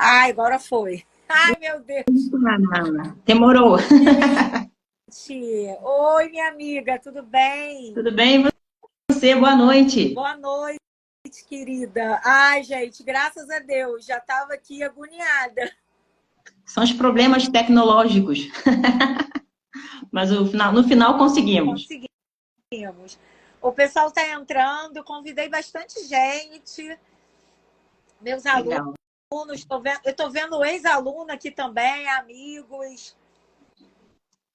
Ai, agora foi. Ai, meu Deus. Demorou. Gente. Oi, minha amiga, tudo bem? Tudo bem? E você? Boa noite. Boa noite, querida. Ai, gente, graças a Deus, já estava aqui agoniada. São os problemas tecnológicos. Mas no final conseguimos. Conseguimos. O pessoal está entrando, convidei bastante gente, meus alunos, Legal. eu estou vendo ex-aluno aqui também, amigos.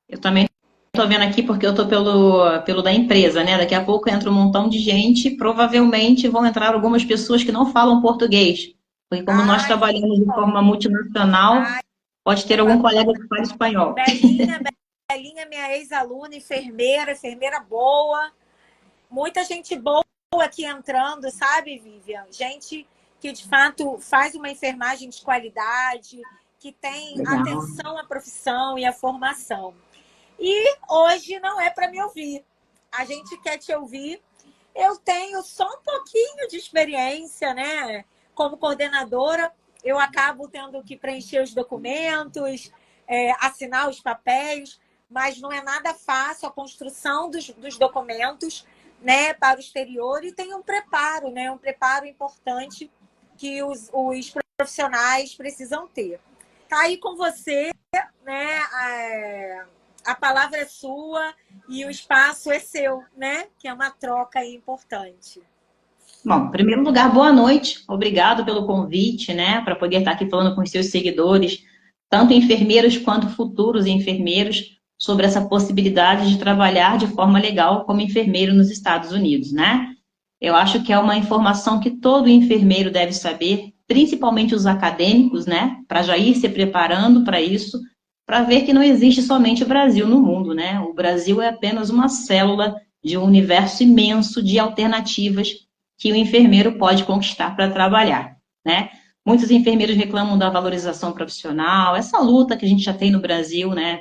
Eu também estou vendo aqui porque eu estou pelo da empresa, né? Daqui a pouco entra um montão de gente. Provavelmente vão entrar algumas pessoas que não falam português. Porque como nós Ai, trabalhamos de forma multinacional, ai, pode ter algum colega que fale espanhol. Belinha, Belinha, minha ex-aluna, enfermeira boa. Muita gente boa aqui entrando, sabe, Vivian? Gente que, de fato, faz uma enfermagem de qualidade, que tem Legal. atenção à profissão e à formação. E hoje não é para me ouvir. A gente quer te ouvir. Eu tenho só um pouquinho de experiência, né? Como coordenadora, eu acabo tendo que preencher os documentos, assinar os papéis, mas não é nada fácil a construção dos documentos, né, para o exterior, e tem um preparo, né? Um preparo importante que os profissionais precisam ter. Tá aí com você, né? A palavra é sua e o espaço é seu, né? Que é uma troca aí importante. Bom, em primeiro lugar, boa noite. Obrigado pelo convite, né, para poder estar aqui falando com os seus seguidores, tanto enfermeiros quanto futuros enfermeiros, sobre essa possibilidade de trabalhar de forma legal como enfermeiro nos Estados Unidos, né? Eu acho que é uma informação que todo enfermeiro deve saber, principalmente os acadêmicos, né, para já ir se preparando para isso, para ver que não existe somente o Brasil no mundo, né? O Brasil é apenas uma célula de um universo imenso de alternativas que o enfermeiro pode conquistar para trabalhar, né? Muitos enfermeiros reclamam da valorização profissional, essa luta que a gente já tem no Brasil, né,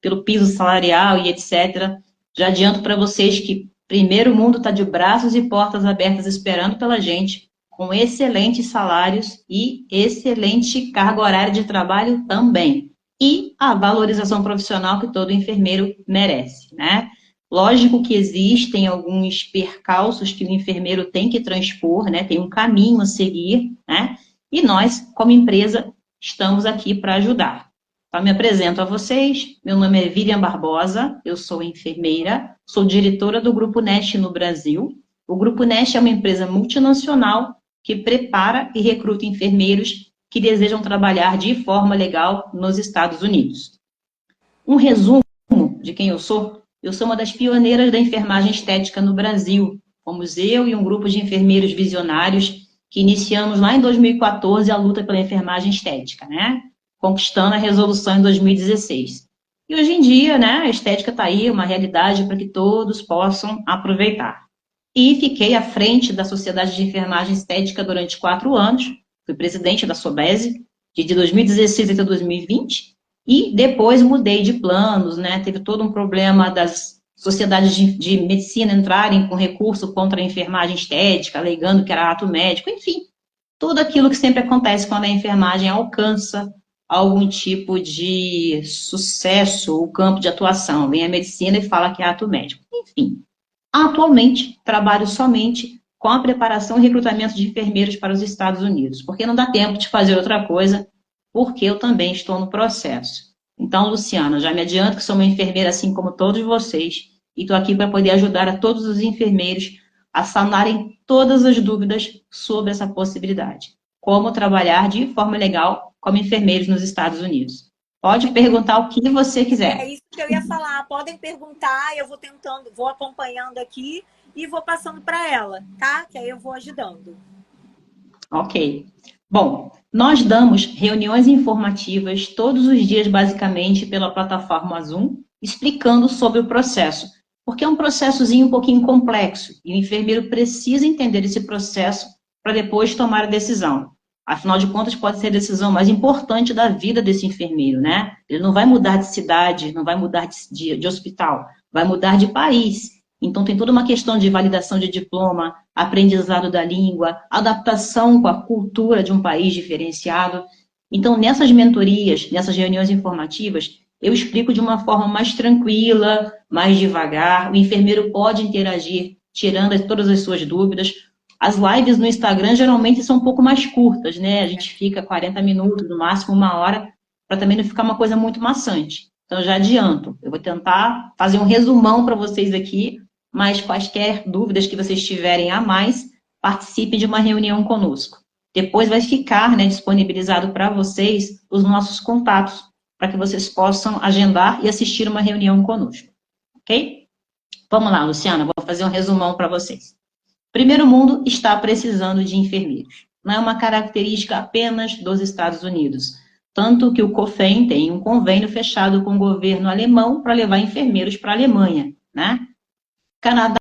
pelo piso salarial e etc. Já adianto para vocês que primeiro o mundo está de braços e portas abertas esperando pela gente, com excelentes salários e excelente carga horária de trabalho também. E a valorização profissional que todo enfermeiro merece, né? Lógico que existem alguns percalços que o enfermeiro tem que transpor, né? Tem um caminho a seguir, né? E nós, como empresa, estamos aqui para ajudar. Então, me apresento a vocês. Meu nome é Vivian Barbosa, eu sou enfermeira, sou diretora do Grupo Nest no Brasil. O Grupo Nest é uma empresa multinacional que prepara e recruta enfermeiros que desejam trabalhar de forma legal nos Estados Unidos. Um resumo de quem eu sou. Eu sou uma das pioneiras da enfermagem estética no Brasil. Fomos eu e um grupo de enfermeiros visionários que iniciamos lá em 2014 a luta pela enfermagem estética, né? Conquistando a resolução em 2016. E hoje em dia, né, a estética está aí, uma realidade para que todos possam aproveitar. E fiquei à frente da Sociedade de Enfermagem Estética durante 4 anos, fui presidente da SOBESE, de 2016 até 2020, e depois mudei de planos, né? Teve todo um problema das sociedades de medicina entrarem com recurso contra a enfermagem estética, alegando que era ato médico, enfim, tudo aquilo que sempre acontece quando a enfermagem alcança algum tipo de sucesso ou campo de atuação. Vem a medicina e fala que é ato médico. Enfim, atualmente trabalho somente com a preparação e recrutamento de enfermeiros para os Estados Unidos, porque não dá tempo de fazer outra coisa, porque eu também estou no processo. Então, Luciana, já me adianto que sou uma enfermeira assim como todos vocês, e estou aqui para poder ajudar a todos os enfermeiros a sanarem todas as dúvidas sobre essa possibilidade. Como trabalhar de forma legal como enfermeiros nos Estados Unidos. Pode perguntar o que você quiser. É isso que eu ia falar. Podem perguntar, eu vou tentando, vou acompanhando aqui e vou passando para ela, tá? Que aí eu vou ajudando. Ok. Bom, nós damos reuniões informativas todos os dias, basicamente, pela plataforma Zoom, explicando sobre o processo, porque é um processozinho um pouquinho complexo, e o enfermeiro precisa entender esse processo para depois tomar a decisão. Afinal de contas, pode ser a decisão mais importante da vida desse enfermeiro, né? Ele não vai mudar de cidade, não vai mudar de hospital, vai mudar de país. Então, tem toda uma questão de validação de diploma, aprendizado da língua, adaptação com a cultura de um país diferenciado. Então, nessas mentorias, nessas reuniões informativas, eu explico de uma forma mais tranquila, mais devagar. O enfermeiro pode interagir, tirando todas as suas dúvidas. As lives no Instagram geralmente são um pouco mais curtas, né? A gente fica 40 minutos, no máximo 1 hora, para também não ficar uma coisa muito maçante. Então, eu já adianto. Eu vou tentar fazer um resumão para vocês aqui, mas quaisquer dúvidas que vocês tiverem a mais, participem de uma reunião conosco. Depois vai ficar, né, disponibilizado para vocês os nossos contatos, para que vocês possam agendar e assistir uma reunião conosco. Ok? Vamos lá, Luciana, vou fazer um resumão para vocês. Primeiro mundo está precisando de enfermeiros. Não é uma característica apenas dos Estados Unidos. Tanto que o COFEN tem um convênio fechado com o governo alemão para levar enfermeiros para a Alemanha, né? Canadá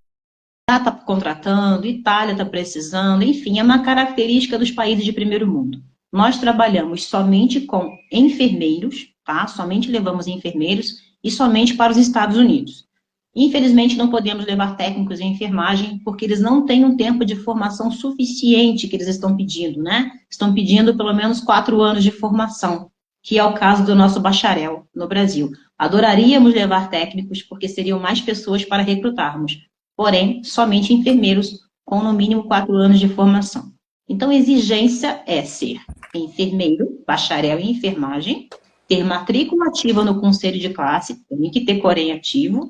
está contratando, Itália está precisando, enfim, é uma característica dos países de primeiro mundo. Nós trabalhamos somente com enfermeiros, tá? Somente levamos enfermeiros e somente para os Estados Unidos. Infelizmente, não podemos levar técnicos em enfermagem porque eles não têm um tempo de formação suficiente que eles estão pedindo, né? Estão pedindo pelo menos 4 anos de formação, que é o caso do nosso bacharel no Brasil. Adoraríamos levar técnicos porque seriam mais pessoas para recrutarmos, porém, somente enfermeiros com no mínimo 4 anos de formação. Então, a exigência é ser enfermeiro, bacharel em enfermagem, ter matrícula ativa no conselho de classe, tem que ter Corém ativo,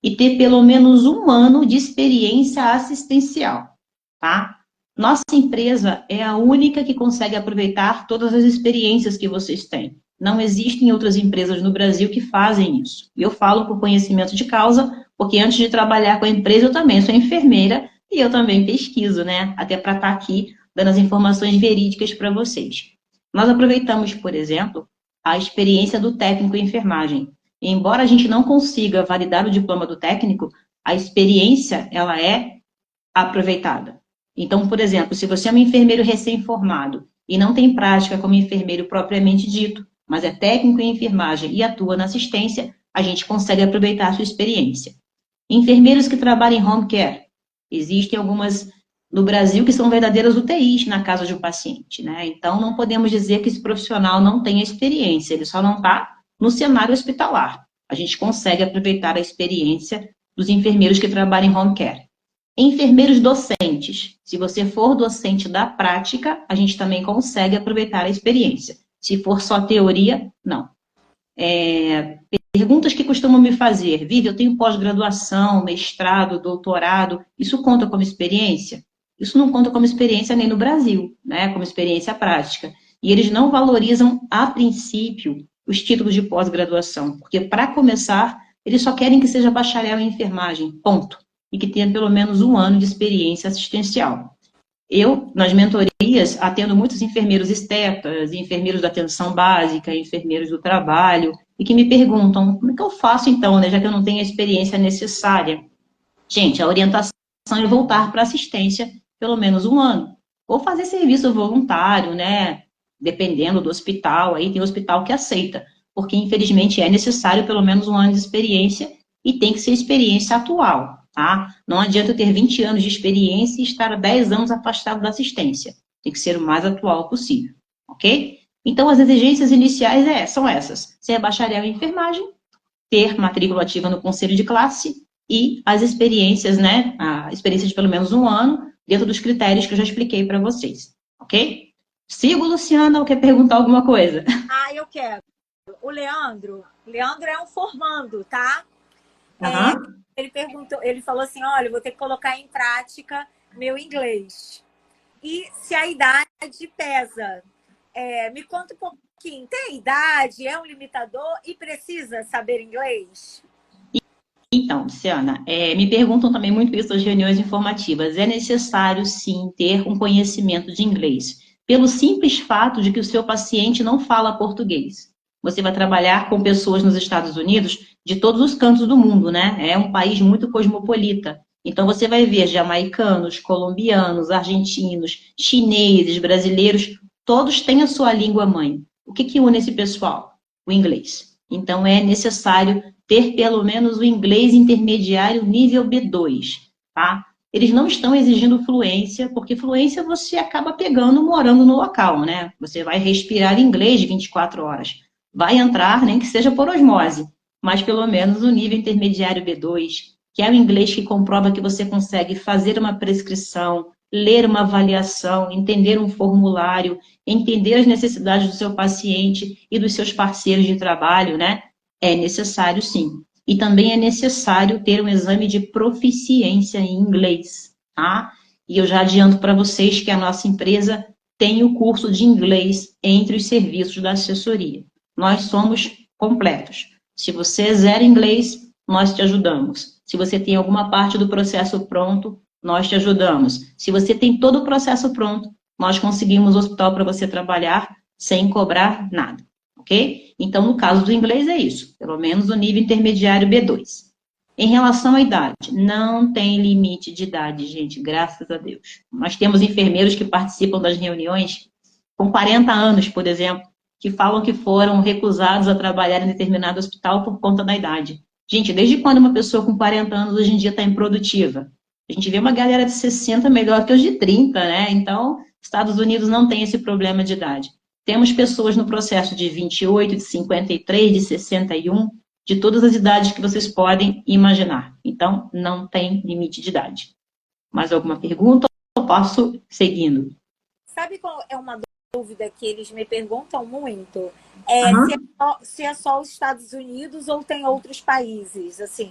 e ter pelo menos 1 ano de experiência assistencial, tá? Nossa empresa é a única que consegue aproveitar todas as experiências que vocês têm. Não existem outras empresas no Brasil que fazem isso. E eu falo por conhecimento de causa, porque antes de trabalhar com a empresa, eu também sou enfermeira e eu também pesquiso, né? Até para estar aqui dando as informações verídicas para vocês. Nós aproveitamos, por exemplo, a experiência do técnico em enfermagem. E embora a gente não consiga validar o diploma do técnico, a experiência, ela é aproveitada. Então, por exemplo, se você é um enfermeiro recém-formado e não tem prática como enfermeiro propriamente dito, mas é técnico em enfermagem e atua na assistência, a gente consegue aproveitar a sua experiência. Enfermeiros que trabalham em home care. Existem algumas no Brasil que são verdadeiras UTIs na casa de um paciente, né? Então, não podemos dizer que esse profissional não tem experiência, ele só não está no cenário hospitalar. A gente consegue aproveitar a experiência dos enfermeiros que trabalham em home care. Enfermeiros docentes. Se você for docente da prática, a gente também consegue aproveitar a experiência. Se for só teoria, não. Perguntas que costumam me fazer. Vivi, eu tenho pós-graduação, mestrado, doutorado. Isso conta como experiência? Isso não conta como experiência nem no Brasil, né? Como experiência prática. E eles não valorizam, a princípio, os títulos de pós-graduação, porque, para começar, eles só querem que seja bacharel em enfermagem, ponto, e que tenha pelo menos 1 ano de experiência assistencial. Eu, nas mentorias, atendo muitos enfermeiros estetas, enfermeiros da atenção básica, enfermeiros do trabalho, e que me perguntam, como é que eu faço então, né, já que eu não tenho a experiência necessária? Gente, a orientação é voltar para assistência pelo menos 1 ano, ou fazer serviço voluntário, né, dependendo do hospital, aí tem hospital que aceita, porque infelizmente é necessário pelo menos 1 ano de experiência e tem que ser experiência atual, tá? Não adianta eu ter 20 anos de experiência e estar 10 anos afastado da assistência. Tem que ser o mais atual possível, ok? Então, as exigências iniciais são essas. Ser bacharel em enfermagem, ter matrícula ativa no conselho de classe e as experiências, né? A experiência de pelo menos 1 ano, dentro dos critérios que eu já expliquei para vocês, ok? Sigo, Luciana, ou quer perguntar alguma coisa? Ah, eu quero. O Leandro é um formando, tá? Uhum. Ele perguntou, ele falou assim, olha, eu vou ter que colocar em prática meu inglês. E se a idade pesa? Me conta um pouquinho. Tem idade? É um limitador? E precisa saber inglês? Então, Luciana, me perguntam também muito isso nas reuniões informativas. É necessário, sim, ter um conhecimento de inglês, pelo simples fato de que o seu paciente não fala português. Você vai trabalhar com pessoas nos Estados Unidos de todos os cantos do mundo, né? É um país muito cosmopolita. Então, você vai ver jamaicanos, colombianos, argentinos, chineses, brasileiros, todos têm a sua língua mãe. O que une esse pessoal? O inglês. Então, é necessário ter pelo menos o inglês intermediário nível B2, tá? eles não estão exigindo fluência, porque fluência você acaba pegando morando no local, né? Você vai respirar inglês 24 horas. Vai entrar, nem que seja por osmose, mas pelo menos o nível intermediário B2, que é o inglês que comprova que você consegue fazer uma prescrição, ler uma avaliação, entender um formulário, entender as necessidades do seu paciente e dos seus parceiros de trabalho, né? É necessário, sim. E também é necessário ter um exame de proficiência em inglês, tá? E eu já adianto para vocês que a nossa empresa tem o curso de inglês entre os serviços da assessoria. Nós somos completos. Se você é zero inglês, nós te ajudamos. Se você tem alguma parte do processo pronto, nós te ajudamos. Se você tem todo o processo pronto, nós conseguimos hospital para você trabalhar sem cobrar nada, ok? Então, no caso do inglês é isso, pelo menos o nível intermediário B2. Em relação à idade, não tem limite de idade, gente, graças a Deus. Nós temos enfermeiros que participam das reuniões com 40 anos, por exemplo, que falam que foram recusados a trabalhar em determinado hospital por conta da idade. Gente, desde quando uma pessoa com 40 anos hoje em dia está improdutiva? A gente vê uma galera de 60 melhor que os de 30, né? Então, Estados Unidos não tem esse problema de idade. Temos pessoas no processo de 28, de 53, de 61, de todas as idades que vocês podem imaginar. Então, não tem limite de idade. Mais alguma pergunta? Eu posso seguindo. Sabe qual é uma dúvida que eles me perguntam muito? Se é só os Estados Unidos ou tem outros países, assim?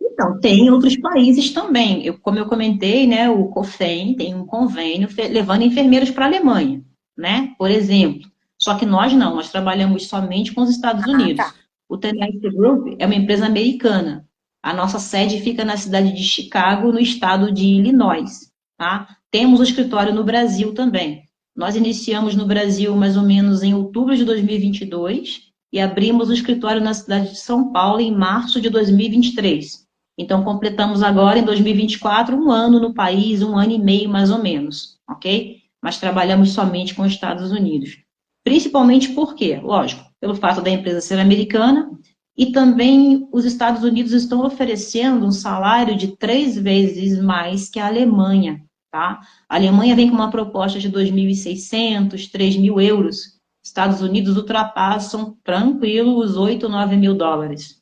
Então, tem outros países também. Como eu comentei, né, o COFEM tem um convênio levando enfermeiros para a Alemanha, né, por exemplo. Só que nós não, nós trabalhamos somente com os Estados Unidos. Tá. O Tenet Group é uma empresa americana. A nossa sede fica na cidade de Chicago, no estado de Illinois, tá? Temos um escritório no Brasil também. Nós iniciamos no Brasil mais ou menos em outubro de 2022 e abrimos o escritório na cidade de São Paulo em março de 2023. Então, completamos agora, em 2024, um ano no país, um ano e meio mais ou menos, ok? Mas trabalhamos somente com os Estados Unidos. Principalmente por quê? Lógico, pelo fato da empresa ser americana e também os Estados Unidos estão oferecendo um salário de 3 vezes mais que a Alemanha, tá? A Alemanha vem com uma proposta de 2.600, 3.000 euros. Estados Unidos ultrapassam, tranquilo, os 8, 9 mil dólares,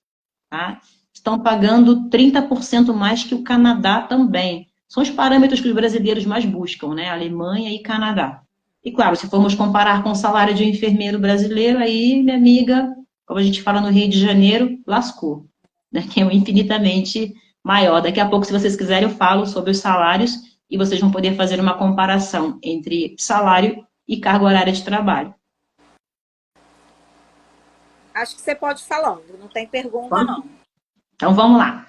tá? Estão pagando 30% mais que o Canadá também. São os parâmetros que os brasileiros mais buscam, né? Alemanha e Canadá. E claro, se formos comparar com o salário de um enfermeiro brasileiro, aí, minha amiga, como a gente fala no Rio de Janeiro, lascou, né? Que é infinitamente maior. Daqui a pouco, se vocês quiserem, eu falo sobre os salários e vocês vão poder fazer uma comparação entre salário e carga horária de trabalho. Acho que você pode ir falando, não tem pergunta, não. Então, vamos lá.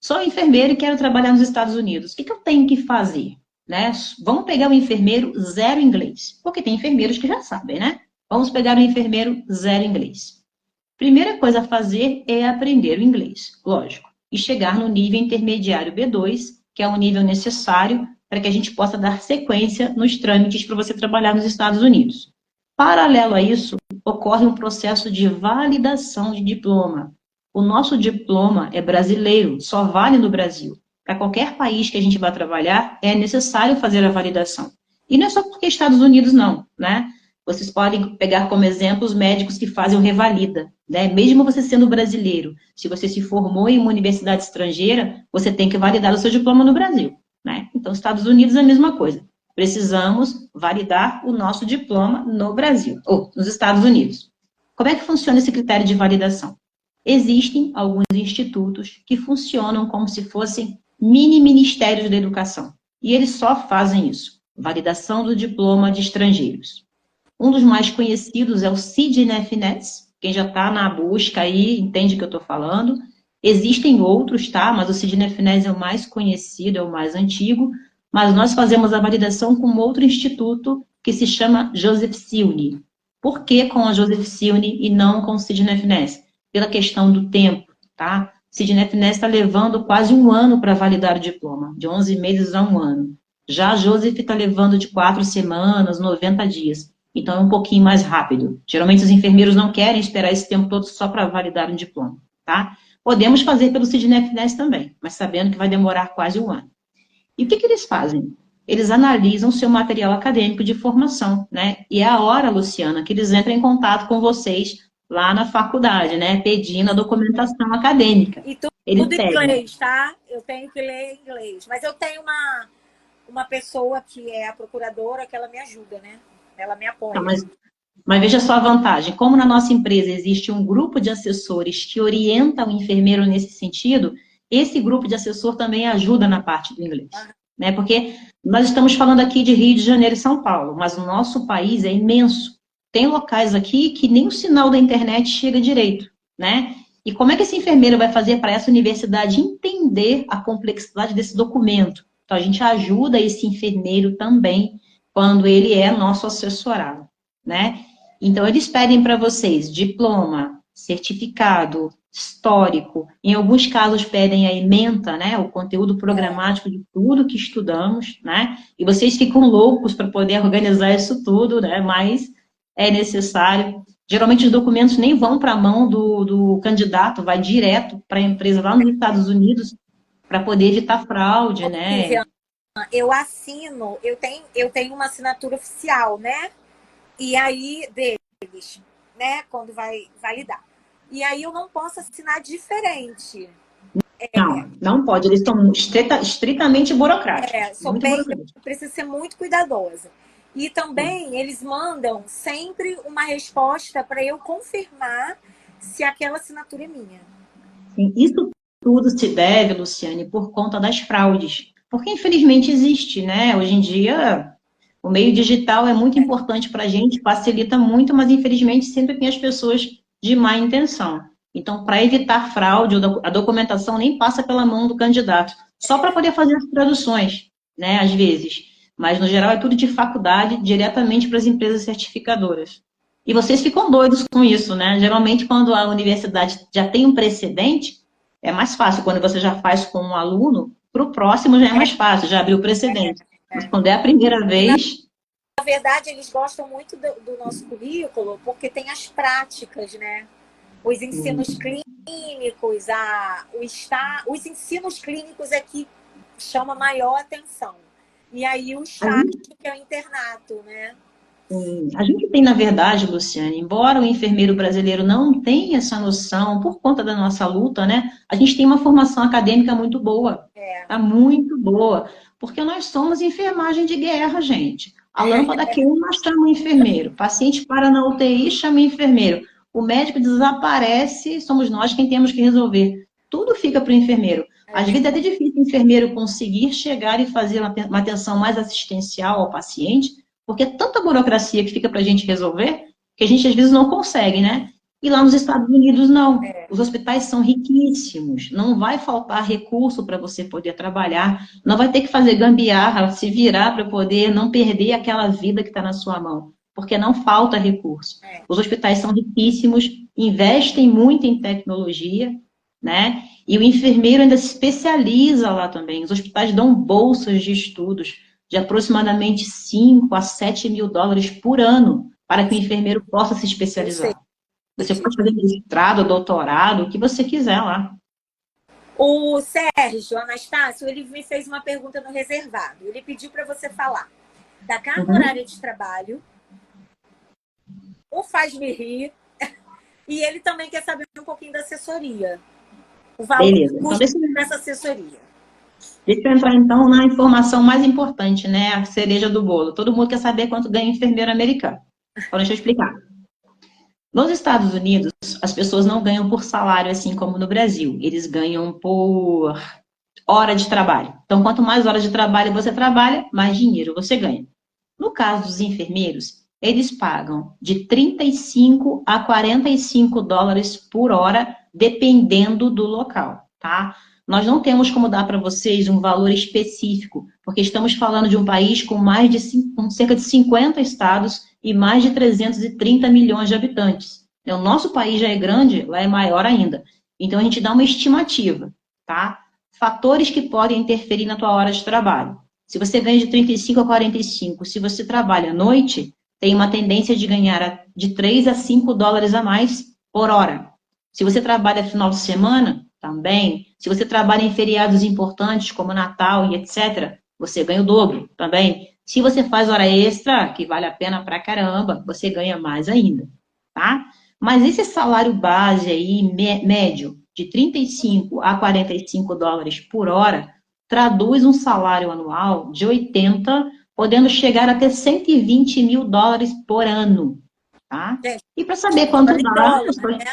Sou enfermeira e quero trabalhar nos Estados Unidos. O que eu tenho que fazer? Né? Vamos pegar um enfermeiro zero inglês. Porque tem enfermeiros que já sabem, né? Vamos pegar um enfermeiro zero inglês. Primeira coisa a fazer é aprender o inglês, lógico. E chegar no nível intermediário B2, que é o nível necessário para que a gente possa dar sequência nos trâmites para você trabalhar nos Estados Unidos. Paralelo a isso, ocorre um processo de validação de diploma. O nosso diploma é brasileiro, só vale no Brasil. Para qualquer país que a gente vai trabalhar, é necessário fazer a validação. E não é só porque Estados Unidos não, né? Vocês podem pegar como exemplo os médicos que fazem o revalida, né? Mesmo você sendo brasileiro, se você se formou em uma universidade estrangeira, você tem que validar o seu diploma no Brasil, né? Então, Estados Unidos é a mesma coisa. Precisamos validar o nosso diploma no Brasil, ou nos Estados Unidos. Como é que funciona esse critério de validação? Existem alguns institutos que funcionam como se fossem mini ministérios da educação. E eles só fazem isso, validação do diploma de estrangeiros. Um dos mais conhecidos é o CIDNFNES, quem já está na busca aí entende o que eu estou falando. Existem outros, tá? Mas o CIDNFNES é o mais conhecido, é o mais antigo. Mas nós fazemos a validação com outro instituto que se chama Joseph Silne. Por que com a Joseph Silne e não com o CIDNFNES? Pela questão do tempo, tá? CIDNFNES está levando quase um ano para validar o diploma, de 11 meses a um ano. Já a Joseph está levando de 4 semanas, 90 dias. Então, é um pouquinho mais rápido. Geralmente, os enfermeiros não querem esperar esse tempo todo só para validar um diploma, tá? Podemos fazer pelo CIDNFNES também, mas sabendo que vai demorar quase um ano. E o que eles fazem? Eles analisam seu material acadêmico de formação, né? E é a hora, Luciana, que eles entram em contato com vocês lá na faculdade, né? Pedindo a documentação acadêmica. E Eles tudo em pedem. inglês, tá? Eu tenho que ler em inglês. Mas eu tenho uma pessoa que é a procuradora que ela me ajuda, né? Ela me Tá, apoia. mas veja só a vantagem. Como na nossa empresa existe um grupo de assessores que orienta o enfermeiro nesse sentido, esse grupo de assessor também ajuda na parte do inglês. Né? Porque nós estamos falando aqui de Rio de Janeiro e São Paulo, mas o nosso país é imenso. Tem locais aqui que nem o sinal da internet chega direito, né? E como é que esse enfermeiro vai fazer para essa universidade entender a complexidade desse documento? Então, a gente ajuda esse enfermeiro também quando ele é nosso assessorado, né? Então, eles pedem para vocês diploma, certificado, histórico. Em alguns casos, pedem a ementa, né? O conteúdo programático de tudo que estudamos, né? E vocês ficam loucos para poder organizar isso tudo, né? Mas é necessário. Geralmente, os documentos nem vão para a mão do candidato, vai direto para a empresa lá nos Estados Unidos para poder evitar fraude, né? Viviane, eu assino, eu tenho uma assinatura oficial, né? E aí, deles, né? Quando vai validar. E aí eu não posso assinar diferente. Não pode. Eles são estritamente burocráticos. Sou Muito bem, burocráticos. eu preciso ser muito cuidadosa. E também eles mandam sempre uma resposta para eu confirmar se aquela assinatura é minha. Sim, isso tudo se deve, Luciane, por conta das fraudes. Porque, infelizmente, existe, né? Hoje em dia, o meio digital é muito importante para a gente, facilita muito, mas, infelizmente, sempre tem as pessoas de má intenção. Então, para evitar fraude, a documentação nem passa pela mão do candidato, só para poder fazer as traduções, né? Às vezes. Mas, no geral, é tudo de faculdade, diretamente para as empresas certificadoras. E vocês ficam doidos com isso, né? Geralmente, quando a universidade já tem um precedente, é mais fácil. Quando você já faz com um aluno, para o próximo já é mais fácil, já abriu o precedente. Mas quando é a primeira E, na vez. verdade, eles gostam muito do nosso currículo porque tem as práticas, né? Os ensinos clínicos, os ensinos clínicos é que chama maior atenção. E aí o estágio, que é o internato, né? A gente tem, na verdade, Luciane, embora o enfermeiro brasileiro não tenha essa noção, por conta da nossa luta, né? A gente tem uma formação acadêmica muito boa. Tá muito boa. Porque nós somos enfermagem de guerra, gente. A lâmpada queima, chama o enfermeiro. O paciente para na UTI, chama o enfermeiro. O médico desaparece, somos nós quem temos que resolver. Tudo fica para o enfermeiro. Às vezes é até difícil o enfermeiro conseguir chegar e fazer uma atenção mais assistencial ao paciente, porque é tanta burocracia que fica para a gente resolver, que a gente às vezes não consegue, né? E lá nos Estados Unidos, não. Os hospitais são riquíssimos, não vai faltar recurso para você poder trabalhar, não vai ter que fazer gambiarra, se virar para poder não perder aquela vida que está na sua mão, porque não falta recurso. Os hospitais são riquíssimos, investem muito em tecnologia, né? E o enfermeiro ainda se especializa lá também. Os hospitais dão bolsas de estudos de aproximadamente 5 a 7 mil dólares por ano para que o enfermeiro possa se especializar. Você pode fazer mestrado, doutorado, o que você quiser lá. O Sérgio Anastácio, ele me fez uma pergunta no reservado. Ele pediu para você falar da carga horária de trabalho, o faz-me rir, e ele também quer saber um pouquinho da assessoria. O valor do custo dessa assessoria. Deixa eu entrar, então, na informação mais importante, né? A cereja do bolo. Todo mundo quer saber quanto ganha enfermeiro americano. Então, deixa eu explicar. Nos Estados Unidos, as pessoas não ganham por salário, assim como no Brasil. Eles ganham por hora de trabalho. Então, quanto mais horas de trabalho você trabalha, mais dinheiro você ganha. No caso dos enfermeiros, eles pagam de 35 a 45 dólares por hora, dependendo do local, tá? Nós não temos como dar para vocês um valor específico, porque estamos falando de um país com com cerca de 50 estados e mais de 330 milhões de habitantes. O nosso país já é grande, lá é maior ainda. Então, a gente dá uma estimativa, tá? Fatores que podem interferir na tua hora de trabalho. Se você ganha de 35 a 45, se você trabalha à noite, tem uma tendência de ganhar de 3 a 5 dólares a mais por hora. Se você trabalha final de semana, também. Se você trabalha em feriados importantes, como Natal e etc., você ganha o dobro também. Se você faz hora extra, que vale a pena pra caramba, você ganha mais ainda, tá? Mas esse salário base aí, médio, de 35 a 45 dólares por hora, traduz um salário anual de 80, podendo chegar até 120 mil dólares por ano, tá? Gente, E para saber quanto em dá, dólar, né?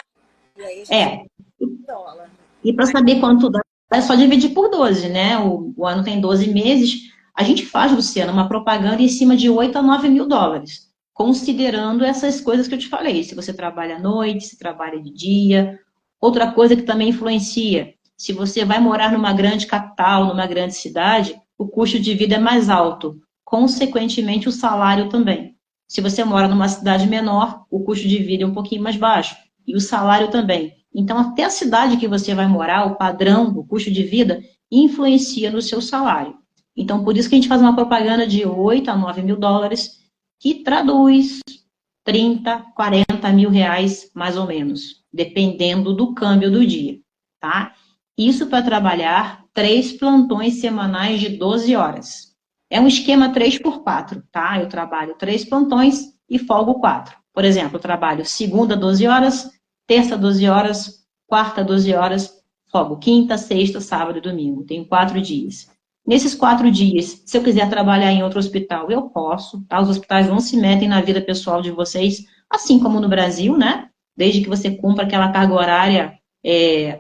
E aí a gente é, em dólar. e para saber quanto dá, é só dividir por 12, né? O ano tem 12 meses. A gente faz, Luciana, uma propaganda em cima de 8 a 9 mil dólares, considerando essas coisas que eu te falei. Se você trabalha à noite, se trabalha de dia. Outra coisa que também influencia, se você vai morar numa grande capital, numa grande cidade, o custo de vida é mais alto. Consequentemente, o salário também. Se você mora numa cidade menor, o custo de vida é um pouquinho mais baixo. E o salário também. Então, até a cidade que você vai morar, o padrão, o custo de vida, influencia no seu salário. Então, por isso que a gente faz uma propaganda de 8 a 9 mil dólares, que traduz 30, 40 mil reais, mais ou menos, dependendo do câmbio do dia, tá? Isso para trabalhar 3 plantões semanais de 12 horas. É um esquema 3 por 4, tá? Eu trabalho 3 plantões e folgo 4. Por exemplo, eu trabalho segunda 12 horas, terça 12 horas, quarta 12 horas, folgo quinta, sexta, sábado e domingo. Tenho 4 dias. Nesses 4 dias, se eu quiser trabalhar em outro hospital, eu posso, tá? Os hospitais não se metem na vida pessoal de vocês, assim como no Brasil, né? Desde que você cumpra aquela carga horária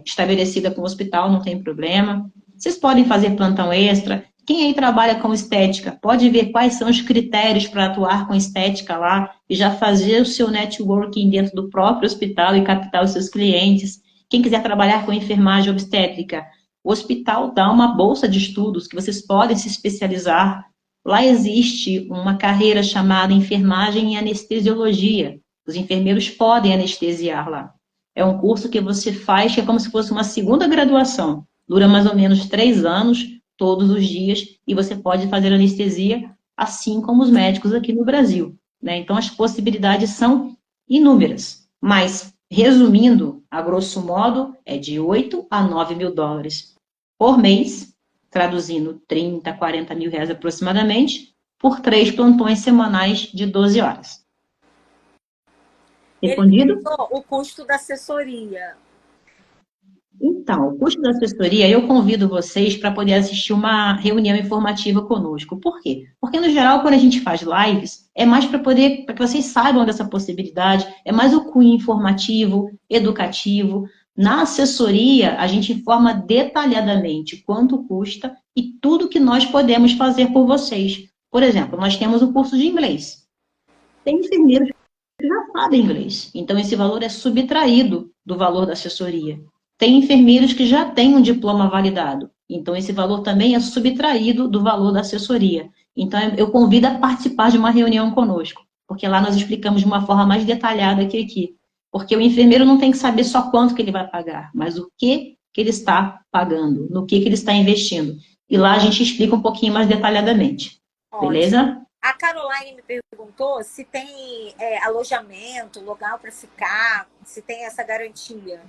estabelecida com o hospital, não tem problema. Vocês podem fazer plantão extra. Quem aí trabalha com estética, pode ver quais são os critérios para atuar com estética lá e já fazer o seu networking dentro do próprio hospital e captar os seus clientes. Quem quiser trabalhar com enfermagem obstétrica, o hospital dá uma bolsa de estudos que vocês podem se especializar. Lá existe uma carreira chamada enfermagem e anestesiologia. Os enfermeiros podem anestesiar lá. É um curso que você faz que é como se fosse uma segunda graduação. Dura mais ou menos 3 anos, todos os dias, e você pode fazer anestesia, assim como os médicos aqui no Brasil, né? Então, as possibilidades são inúmeras. Mas, resumindo, a grosso modo, é de 8 a 9 mil dólares por mês, traduzindo 30, 40 mil reais aproximadamente, por 3 plantões semanais de 12 horas. Ele Respondido? perguntou o custo da assessoria. Então, o custo da assessoria, eu convido vocês para poder assistir uma reunião informativa conosco. Por quê? Porque, no geral, quando a gente faz lives, é mais para que vocês saibam dessa possibilidade, é mais o cunho informativo, educativo. Na assessoria, a gente informa detalhadamente quanto custa e tudo que nós podemos fazer por vocês. Por exemplo, nós temos o curso de inglês. Tem enfermeiros que já sabem inglês, então esse valor é subtraído do valor da assessoria. Tem enfermeiros que já têm um diploma validado, então esse valor também é subtraído do valor da assessoria. Então eu convido a participar de uma reunião conosco, porque lá nós explicamos de uma forma mais detalhada que aqui. Porque o enfermeiro não tem que saber só quanto que ele vai pagar, mas o que ele está pagando, no que ele está investindo. E lá a gente explica um pouquinho mais detalhadamente. Ótimo. Beleza? A Caroline me perguntou se tem alojamento, local para ficar, se tem essa garantia.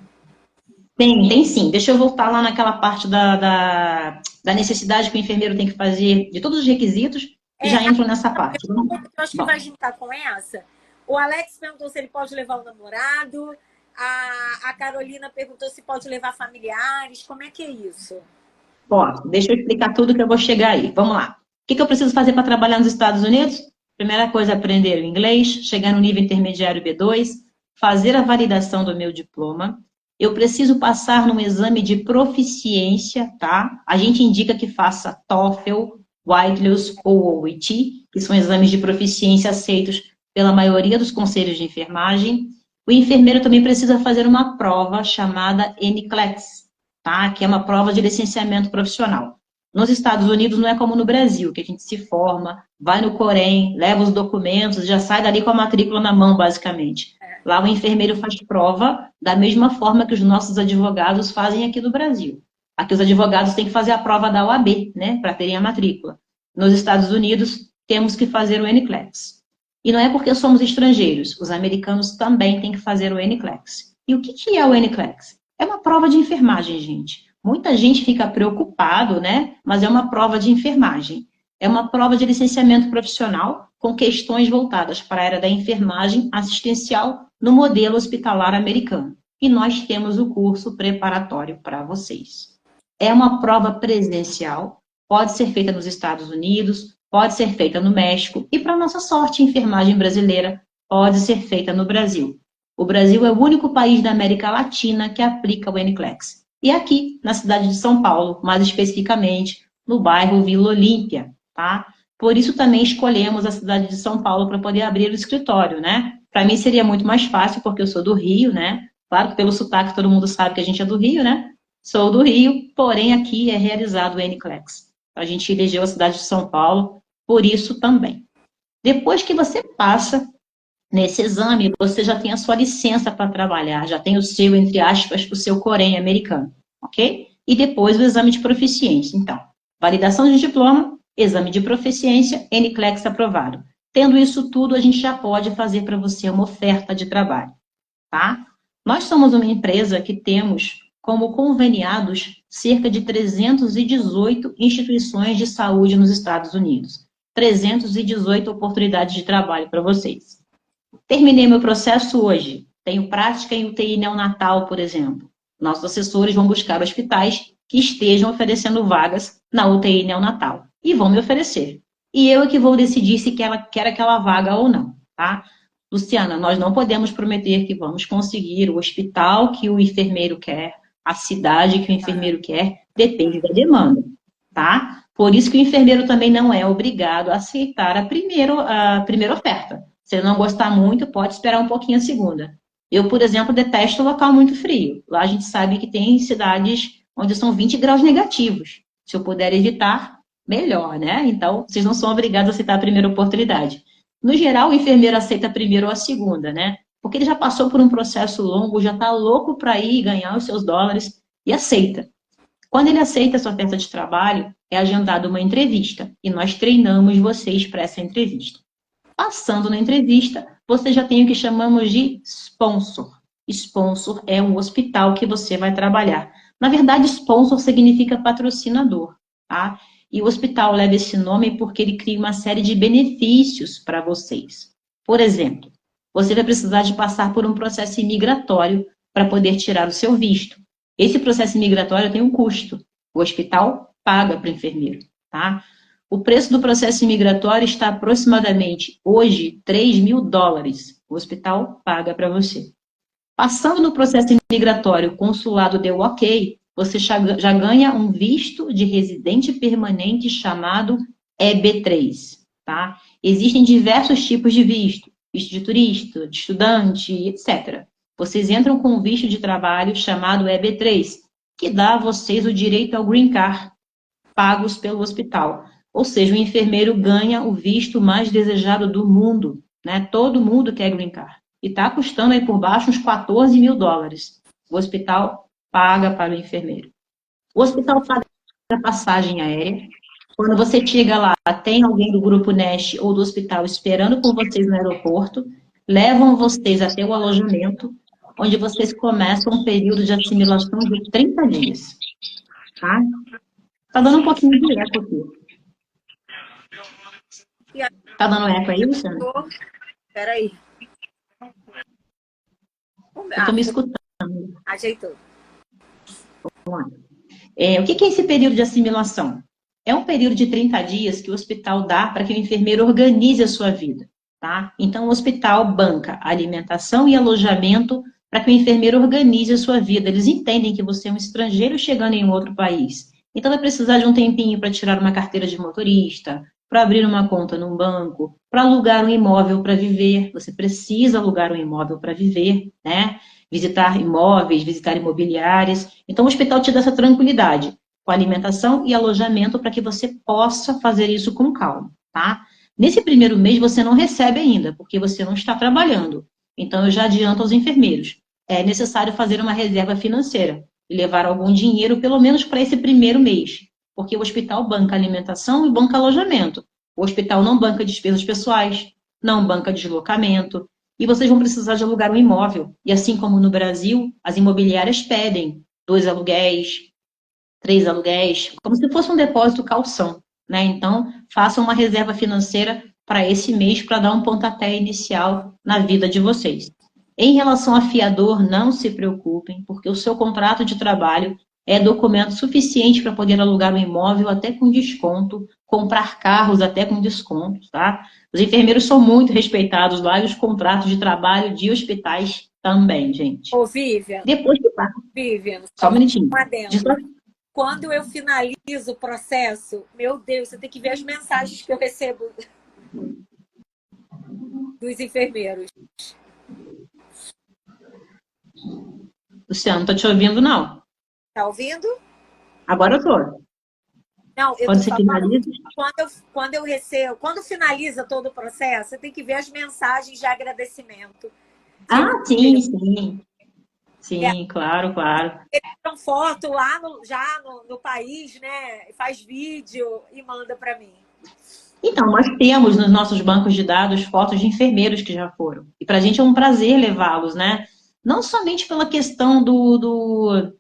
Tem sim. Deixa eu voltar lá naquela parte da necessidade que o enfermeiro tem que fazer, de todos os requisitos, e já entro nessa parte. Eu acho que vai juntar com essa. O Alex perguntou se ele pode levar o namorado. A Carolina perguntou se pode levar familiares. Como é que é isso? Posso. Deixa eu explicar tudo que eu vou chegar aí. Vamos lá. O que eu preciso fazer para trabalhar nos Estados Unidos? Primeira coisa, aprender o inglês, chegar no nível intermediário B2, fazer a validação do meu diploma. Eu preciso passar num exame de proficiência, tá? A gente indica que faça TOEFL, IELTS ou OET, que são exames de proficiência aceitos pela maioria dos conselhos de enfermagem. O enfermeiro também precisa fazer uma prova chamada NCLEX, tá? Que é uma prova de licenciamento profissional. Nos Estados Unidos não é como no Brasil, que a gente se forma, vai no Corém, leva os documentos, já sai dali com a matrícula na mão, basicamente. Lá o enfermeiro faz prova da mesma forma que os nossos advogados fazem aqui no Brasil. Aqui os advogados têm que fazer a prova da OAB, né, para terem a matrícula. Nos Estados Unidos, temos que fazer o NCLEX. E não é porque somos estrangeiros, os americanos também têm que fazer o NCLEX. E o que é o NCLEX? É uma prova de enfermagem, gente. Muita gente fica preocupado, né? Mas é uma prova de enfermagem. É uma prova de licenciamento profissional com questões voltadas para a área da enfermagem assistencial no modelo hospitalar americano. E nós temos o curso preparatório para vocês. É uma prova presencial, pode ser feita nos Estados Unidos, pode ser feita no México e, para nossa sorte, a enfermagem brasileira pode ser feita no Brasil. O Brasil é o único país da América Latina que aplica o NCLEX. E aqui, na cidade de São Paulo, mais especificamente, no bairro Vila Olímpia, tá? Por isso também escolhemos a cidade de São Paulo para poder abrir o escritório, né? Para mim seria muito mais fácil, porque eu sou do Rio, né? Claro que pelo sotaque todo mundo sabe que a gente é do Rio, né? Sou do Rio, porém aqui é realizado o NCLEX. A gente elegeu a cidade de São Paulo, por isso também. Depois que você passa nesse exame, você já tem a sua licença para trabalhar, já tem o seu, entre aspas, o seu Corém americano, ok? E depois o exame de proficiência. Então, validação de diploma, exame de proficiência, NCLEX aprovado. Tendo isso tudo, a gente já pode fazer para você uma oferta de trabalho, tá? Nós somos uma empresa que temos como conveniados cerca de 318 instituições de saúde nos Estados Unidos. 318 oportunidades de trabalho para vocês. Terminei meu processo hoje. Tenho prática em UTI neonatal, por exemplo. Nossos assessores vão buscar hospitais que estejam oferecendo vagas na UTI neonatal. E vão me oferecer. E eu é que vou decidir se quer aquela vaga ou não, tá? Luciana, nós não podemos prometer que vamos conseguir o hospital que o enfermeiro quer, a cidade que o enfermeiro quer, depende da demanda, tá? Por isso que o enfermeiro também não é obrigado a aceitar a primeira oferta. Se ele não gostar muito, pode esperar um pouquinho a segunda. Eu, por exemplo, detesto local muito frio. Lá a gente sabe que tem cidades onde são 20 graus negativos. Se eu puder evitar, melhor, né? Então, vocês não são obrigados a aceitar a primeira oportunidade. No geral, o enfermeiro aceita a primeira ou a segunda, né? Porque ele já passou por um processo longo, já está louco para ir ganhar os seus dólares e aceita. Quando ele aceita a sua oferta de trabalho, é agendada uma entrevista e nós treinamos vocês para essa entrevista. Passando na entrevista, você já tem o que chamamos de sponsor. Sponsor é um hospital que você vai trabalhar. Na verdade, sponsor significa patrocinador, tá? E o hospital leva esse nome porque ele cria uma série de benefícios para vocês. Por exemplo, você vai precisar de passar por um processo imigratório para poder tirar o seu visto. Esse processo imigratório tem um custo. O hospital paga para o enfermeiro, tá? O preço do processo imigratório está aproximadamente, hoje, $3.000. O hospital paga para você. Passando no processo imigratório, o consulado deu ok, você já ganha um visto de residente permanente chamado EB3, tá? Existem diversos tipos de visto, visto de turista, de estudante, etc. Vocês entram com um visto de trabalho chamado EB3, que dá a vocês o direito ao Green Card, pagos pelo hospital. Ou seja, o enfermeiro ganha o visto mais desejado do mundo, né? Todo mundo quer Green Card. E está custando aí por baixo uns $14.000. O hospital paga para o enfermeiro. O hospital paga a passagem aérea. Quando você chega lá, tem alguém do grupo NEST ou do hospital esperando por vocês no aeroporto, levam vocês até o alojamento, onde vocês começam um período de assimilação de 30 dias. Tá? Tá dando um pouquinho de eco aqui. Tá dando eco aí, Luciana? Peraí. Eu tô me escutando. Ajeitou. Vamos lá. O que é esse período de assimilação? É um período de 30 dias que o hospital dá para que o enfermeiro organize a sua vida, tá? Então, o hospital banca alimentação e alojamento para que o enfermeiro organize a sua vida. Eles entendem que você é um estrangeiro chegando em um outro país. Então, vai precisar de um tempinho para tirar uma carteira de motorista, para abrir uma conta num banco, para alugar um imóvel para viver. Você precisa alugar um imóvel para viver, né? Visitar imóveis, visitar imobiliárias. Então, o hospital te dá essa tranquilidade, com alimentação e alojamento, para que você possa fazer isso com calma, tá? Nesse primeiro mês, você não recebe ainda, porque você não está trabalhando. Então, eu já adianto aos enfermeiros. É necessário fazer uma reserva financeira e levar algum dinheiro, pelo menos para esse primeiro mês, porque o hospital banca alimentação e banca alojamento. O hospital não banca despesas pessoais, não banca deslocamento, e vocês vão precisar de alugar um imóvel. E assim como no Brasil, as imobiliárias pedem 2 aluguéis, 3 aluguéis, como se fosse um depósito calção, né? Então, façam uma reserva financeira para esse mês, para dar um pontapé inicial na vida de vocês. Em relação a fiador, não se preocupem, porque o seu contrato de trabalho é documento suficiente para poder alugar um imóvel até com desconto, comprar carros até com desconto, tá? Os enfermeiros são muito respeitados lá e os contratos de trabalho de hospitais também, gente. Ô, Vivian, Depois que passa. Vivian, Só um minutinho. um adendo. Quando eu finalizo o processo, meu Deus, você tem que ver as mensagens que eu recebo dos enfermeiros. Luciano, não tô te ouvindo, não. Tá ouvindo? Agora eu tô. Não, eu Quando tô você só finaliza? falando, quando eu recebo, quando finaliza todo o processo, você tem que ver as mensagens de agradecimento. Ah, sim, sim. Sim, claro, claro. Eles tiram foto lá no país, né? Faz vídeo e manda para mim. Então, nós temos nos nossos bancos de dados fotos de enfermeiros que já foram. E para a gente é um prazer levá-los, né? Não somente pela questão do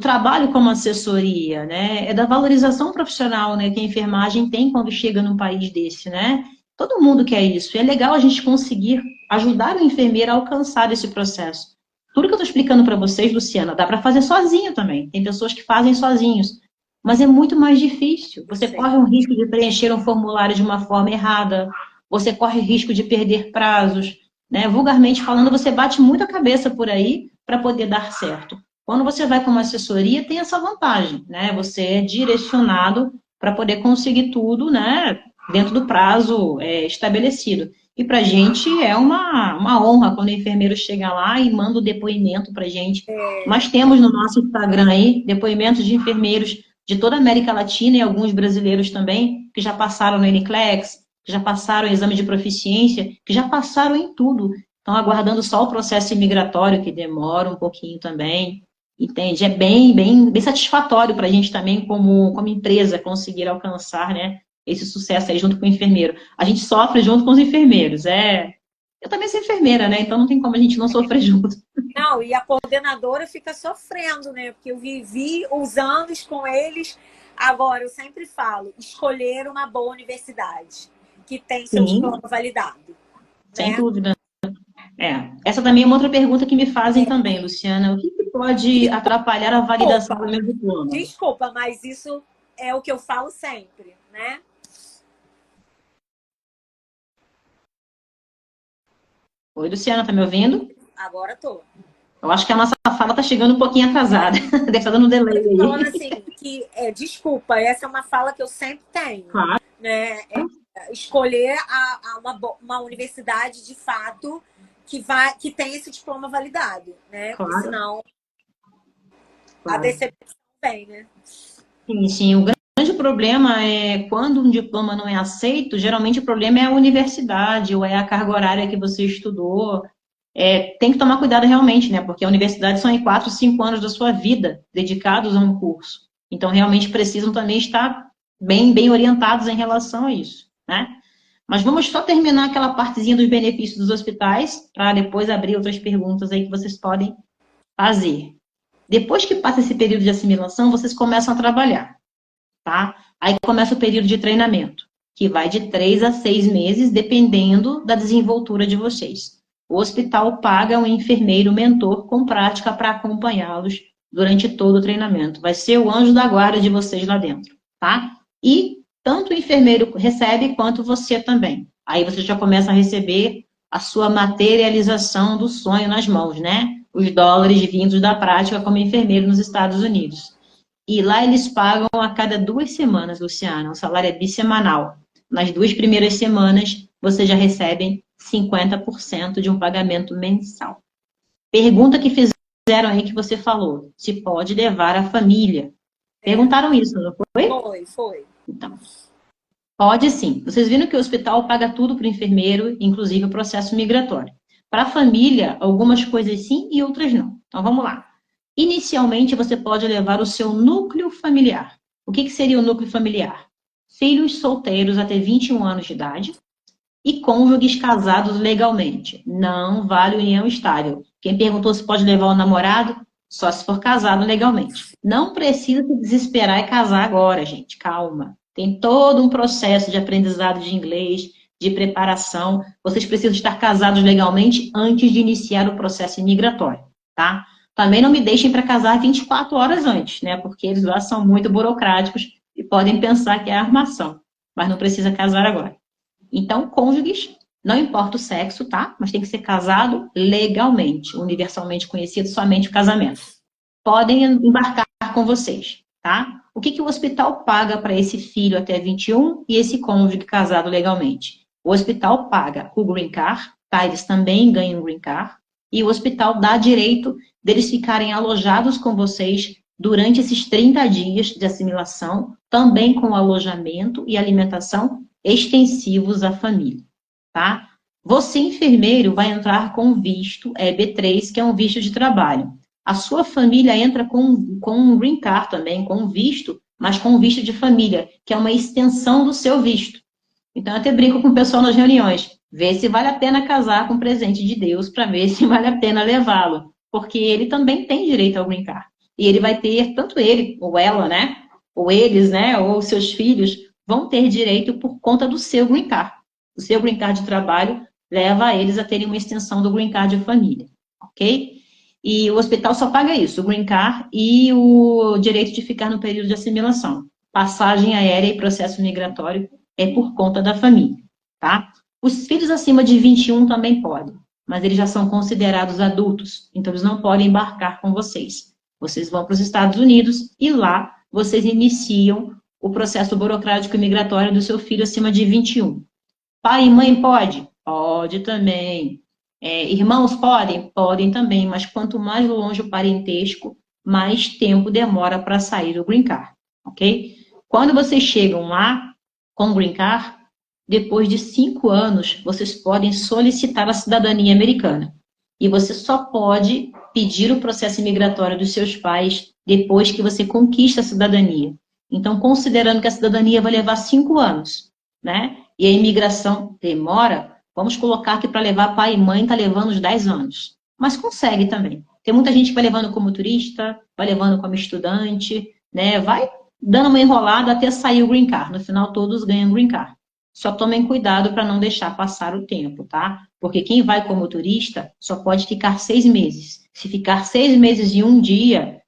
trabalho como assessoria, né? É da valorização profissional, né, que a enfermagem tem quando chega num país desse, né? Todo mundo quer isso. E é legal a gente conseguir ajudar o enfermeiro a alcançar esse processo. Tudo que eu estou explicando para vocês, Luciana, dá para fazer sozinho também. Tem pessoas que fazem sozinhos. Mas é muito mais difícil. Você corre um risco de preencher um formulário de uma forma errada. Você corre risco de perder prazos, né? Vulgarmente falando, você bate muito a cabeça por aí para poder dar certo. Quando você vai com uma assessoria, tem essa vantagem, né? Você é direcionado para poder conseguir tudo, né? Dentro do prazo estabelecido. E para a gente é uma honra quando o enfermeiro chega lá e manda o depoimento para a gente. Nós temos no nosso Instagram aí depoimentos de enfermeiros de toda a América Latina e alguns brasileiros também, que já passaram no NCLEX, que já passaram o exame de proficiência, que já passaram em tudo. Estão aguardando só o processo imigratório, que demora um pouquinho também. Entende? É bem satisfatório para a gente também, como empresa, conseguir alcançar, né, esse sucesso aí junto com o enfermeiro. A gente sofre junto com os enfermeiros. Eu também sou enfermeira, né? Então não tem como a gente não sofrer junto. Não, e a coordenadora fica sofrendo, né? Porque eu vivi os anos com eles. Agora, eu sempre falo, escolher uma boa universidade, que tem seu diploma validado. Sem né? dúvida. Essa também é uma outra pergunta que me fazem também, Luciana. O que pode atrapalhar a validação do meu diploma? Desculpa, mas isso é o que eu falo sempre, né? Oi, Luciana, tá me ouvindo? Agora tô. Eu acho que a nossa fala tá chegando um pouquinho atrasada. Deve estar dando um delay aí. Falando assim, que desculpa, essa é uma fala que eu sempre tenho. Claro. Né? Escolher uma universidade de fato que tem esse diploma validado, né? Claro. Porque senão a decepção vem, né? Sim. O grande problema é quando um diploma não é aceito, geralmente o problema é a universidade ou é a carga horária que você estudou. Tem que tomar cuidado realmente, né? Porque a universidade são 4, 5 anos da sua vida dedicados a um curso. Então, realmente precisam também estar bem orientados em relação a isso, né? Mas vamos só terminar aquela partezinha dos benefícios dos hospitais, para depois abrir outras perguntas aí que vocês podem fazer. Depois que passa esse período de assimilação, vocês começam a trabalhar, tá? Aí começa o período de treinamento, que vai de 3 a 6 meses, dependendo da desenvoltura de vocês. O hospital paga um enfermeiro mentor com prática para acompanhá-los durante todo o treinamento. Vai ser o anjo da guarda de vocês lá dentro, tá? E tanto o enfermeiro recebe, quanto você também. Aí você já começa a receber a sua materialização do sonho nas mãos, né? Os dólares vindos da prática como enfermeiro nos Estados Unidos. E lá eles pagam a cada 2 semanas, Luciana. O salário é bissemanal. Nas 2 primeiras semanas, vocês já recebem 50% de um pagamento mensal. Pergunta que fizeram aí que você falou. Se pode levar a família. Perguntaram isso, não foi? Foi. Então, pode sim. Vocês viram que o hospital paga tudo para o enfermeiro, inclusive o processo migratório. Para a família, algumas coisas sim e outras não. Então, vamos lá. Inicialmente, você pode levar o seu núcleo familiar. O que seria o núcleo familiar? Filhos solteiros até 21 anos de idade e cônjuges casados legalmente. Não vale união estável. Quem perguntou se pode levar o namorado, Só se for casado legalmente. Não precisa se desesperar e casar agora, gente. Calma. Tem todo um processo de aprendizado de inglês, de preparação. Vocês precisam estar casados legalmente antes de iniciar o processo imigratório, tá? Também não me deixem para casar 24 horas antes, né? Porque eles lá são muito burocráticos e podem pensar que é armação. Mas não precisa casar agora. Então, cônjuges, não importa o sexo, tá? Mas tem que ser casado legalmente, universalmente conhecido somente o casamento. Podem embarcar com vocês, tá? O que o hospital paga para esse filho até 21 e esse cônjuge casado legalmente? O hospital paga o Green Card, tá? Eles também ganham o Green Card. E o hospital dá direito deles ficarem alojados com vocês durante esses 30 dias de assimilação, também com alojamento e alimentação extensivos à família, tá? Você, enfermeiro, vai entrar com visto EB3, que é um visto de trabalho. A sua família entra com um green card também, com um visto, mas com um visto de família, que é uma extensão do seu visto. Então, eu até brinco com o pessoal nas reuniões. Vê se vale a pena casar com o presente de Deus, para ver se vale a pena levá-lo. Porque ele também tem direito ao green card. E ele vai ter, tanto ele, ou ela, né? Ou eles, né? Ou seus filhos, vão ter direito por conta do seu green card. O seu green card de trabalho leva eles a terem uma extensão do green card de família. Ok? E o hospital só paga isso, o green card e o direito de ficar no período de assimilação. Passagem aérea e processo migratório é por conta da família, tá? Os filhos acima de 21 também podem, mas eles já são considerados adultos, então eles não podem embarcar com vocês. Vocês vão para os Estados Unidos e lá vocês iniciam o processo burocrático e migratório do seu filho acima de 21. Pai e mãe pode? Pode também. Irmãos podem? Podem também, mas quanto mais longe o parentesco, mais tempo demora para sair o green card, ok? Quando vocês chegam lá com o green card, depois de 5 anos, vocês podem solicitar a cidadania americana. E você só pode pedir o processo imigratório dos seus pais depois que você conquista a cidadania. Então, considerando que a cidadania vai levar 5 anos, né? E a imigração demora, vamos colocar que para levar pai e mãe está levando uns 10 anos. Mas consegue também. Tem muita gente que vai levando como turista, vai levando como estudante, né? Vai dando uma enrolada até sair o green card. No final, todos ganham green card. Só tomem cuidado para não deixar passar o tempo, tá? Porque quem vai como turista só pode ficar 6 meses. Se ficar 6 meses e um dia,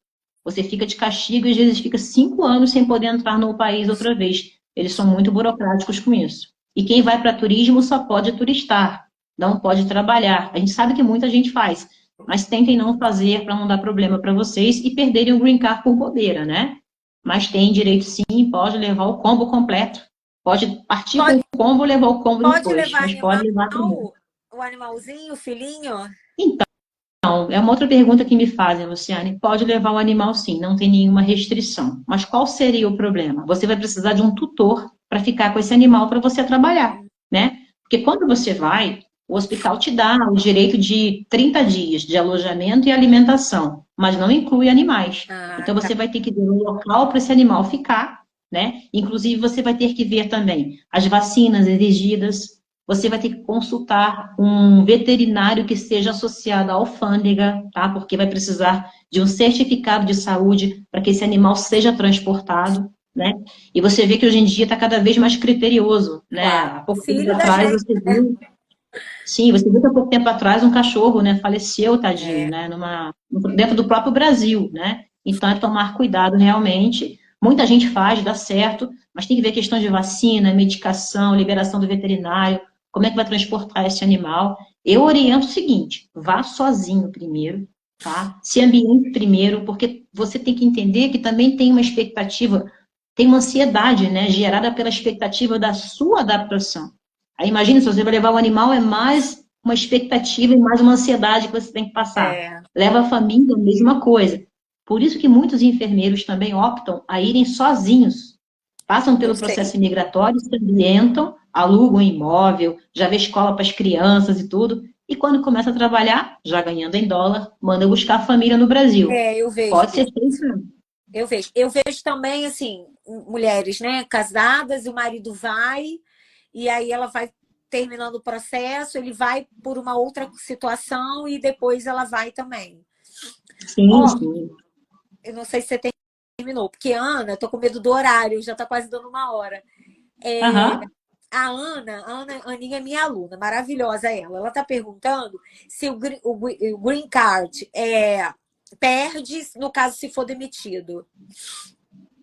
você fica de castigo e às vezes fica 5 anos sem poder entrar no país outra vez. Eles são muito burocráticos com isso. E quem vai para turismo só pode turistar, não pode trabalhar. A gente sabe que muita gente faz, mas tentem não fazer para não dar problema para vocês e perderem o green card por bobeira, né? Mas tem direito sim, pode levar o combo completo. Pode partir com o combo e levar o combo Pode depois, levar mas pode levar primeiro. o animalzinho, o filhinho? Então, é uma outra pergunta que me fazem, Luciane. Pode levar o animal sim, não tem nenhuma restrição. Mas qual seria o problema? Você vai precisar de um tutor para ficar com esse animal para você trabalhar, né? Porque quando você vai, o hospital te dá o direito de 30 dias de alojamento e alimentação, mas não inclui animais. Então, Tá. você vai ter que ver um local para esse animal ficar, né? Inclusive, você vai ter que ver também as vacinas exigidas, você vai ter que consultar um veterinário que seja associado à alfândega, tá? Porque vai precisar de um certificado de saúde para que esse animal seja transportado, né? E você vê que hoje em dia está cada vez mais criterioso, né? Claro. Há pouco Filho tempo da atrás gente, você viu, sim, você viu que há pouco tempo atrás um cachorro, né, faleceu, tadinho, né? né, dentro do próprio Brasil, né? Então é tomar cuidado realmente. Muita gente faz, dá certo, mas tem que ver questão de vacina, medicação, liberação do veterinário, como é que vai transportar esse animal. Eu oriento o seguinte: vá sozinho primeiro, tá? Se ambiente primeiro, porque você tem que entender que também tem uma expectativa, tem uma ansiedade, né, gerada pela expectativa da sua adaptação. Aí imagina, se você vai levar o animal, é mais uma expectativa e mais uma ansiedade que você tem que passar. Leva a família, a mesma coisa. Por isso que muitos enfermeiros também optam a irem sozinhos. Passam pelo processo imigratório, se ambientam, alugam um imóvel, já vê escola para as crianças e tudo. E quando começa a trabalhar, já ganhando em dólar, manda buscar a família no Brasil. Eu vejo. Pode ser feito. Eu vejo. Eu vejo também, assim, mulheres, né, casadas, e o marido vai, e aí ela vai terminando o processo, ele vai por uma outra situação e depois ela vai também. Sim, Ó, sim. eu não sei se você terminou, porque Ana, eu tô com medo do horário, já tá quase dando 1 hora. É, Aham. a Aninha é minha aluna, maravilhosa ela. Ela tá perguntando se o green card perde no caso se for demitido.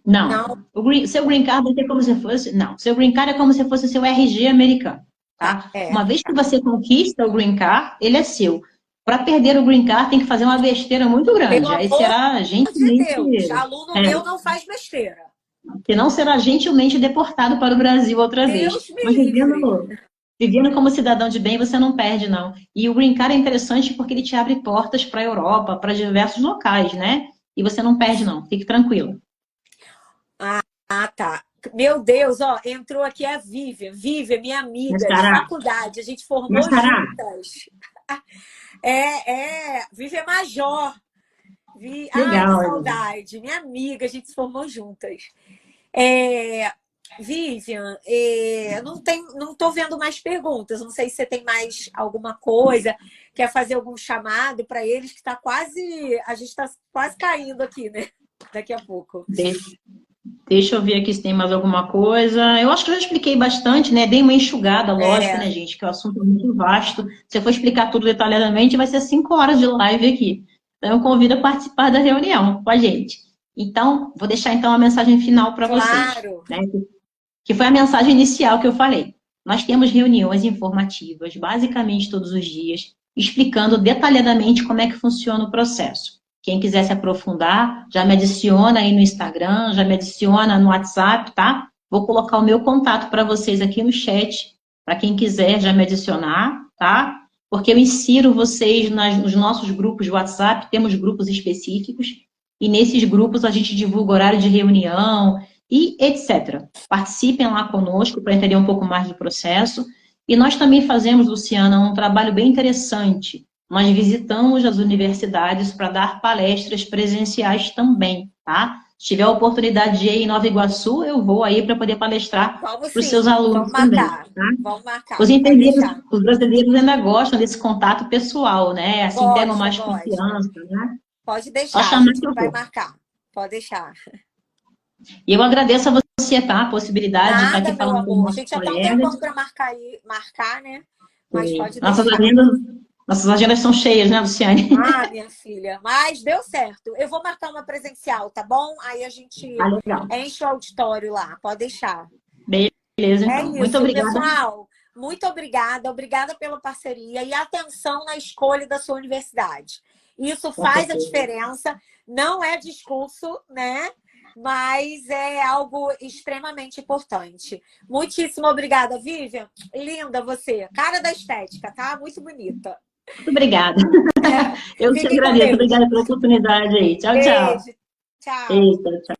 Não. Não, Seu green card vai ser como se fosse. Não. Seu green card é como se fosse o seu RG americano. tá, Tá? Uma vez que você conquista o green card, ele é seu. Para perder o green card, tem que fazer uma besteira muito Pelo grande. Aí amor será de gentilmente. Deus, aluno É, meu não faz besteira. que não será gentilmente deportado para o Brasil outra vez. Deus me Mas livre. vivendo como cidadão de bem, você não perde, não. E o Green Card é interessante porque ele te abre portas para a Europa, para diversos locais, né? E você não perde, não. Fique tranquilo. Ah, tá. Meu Deus, ó, entrou aqui a Vivian. Vivian, minha Mas, amiga de Sará, faculdade, a gente mas, formou Sará, juntas. Vivian Major. Ai, que legal. saudade. Minha amiga, a gente se formou juntas. É, Vivian, não tô vendo mais perguntas. Não sei se você tem mais alguma coisa, quer fazer algum chamado para eles, que tá quase. A gente está quase caindo aqui, né? Daqui a pouco. Deixa eu ver aqui se tem mais alguma coisa. Eu acho que eu já expliquei bastante, né? Dei uma enxugada, lógico, É, né, gente? Que o assunto é muito vasto. Se eu for explicar tudo detalhadamente, vai ser 5 horas de live aqui. Então, eu convido a participar da reunião com a gente. Então, vou deixar então a mensagem final para vocês, claro. né? Que foi a mensagem inicial que eu falei. Nós temos reuniões informativas, basicamente todos os dias, explicando detalhadamente como é que funciona o processo. Quem quiser se aprofundar, já me adiciona aí no Instagram, já me adiciona no WhatsApp, tá? Vou colocar o meu contato para vocês aqui no chat, para quem quiser já me adicionar, tá? Porque eu insiro vocês nos nossos grupos de WhatsApp, temos grupos específicos, e nesses grupos a gente divulga horário de reunião e etc. Participem lá conosco para entender um pouco mais do processo. E nós também fazemos, Luciana, um trabalho bem interessante. Nós visitamos as universidades para dar palestras presenciais também, tá? Se tiver a oportunidade de ir em Nova Iguaçu, eu vou aí para poder palestrar Vamos para os seus sim, alunos vamos também, marcar. tá? Vamos Os marcar, pode entendidos, deixar. os brasileiros ainda gostam desse contato pessoal, né? Assim pegam Gosta, mais gosta. confiança, né? Pode Só deixar, a chamar gente que eu vai vou. marcar. Pode deixar. E eu agradeço a você, tá? A possibilidade de estar Nada, aqui meu falando com os amor. A nossos gente já tá um colegas. tempão para marcar, né? Mas E pode deixar. nossas agendas são cheias, né, Luciane? Ah, minha filha, mas deu certo. Eu vou marcar uma presencial, tá bom? Aí a gente Ah, legal. enche o auditório lá, pode deixar. Beleza, É então. Muito isso, obrigada. pessoal. Muito obrigada, obrigada pela parceria e atenção na escolha da sua universidade. Isso Com faz a certeza. diferença, não é discurso, né? Mas é algo extremamente importante. Muitíssimo obrigada, Vivian. Linda você, cara da estética, tá? Muito bonita. Muito obrigada. Eu te Fiquem com agradeço. Deus. Obrigada pela oportunidade aí. Tchau, tchau. Beijo. Tchau. Eita, tchau.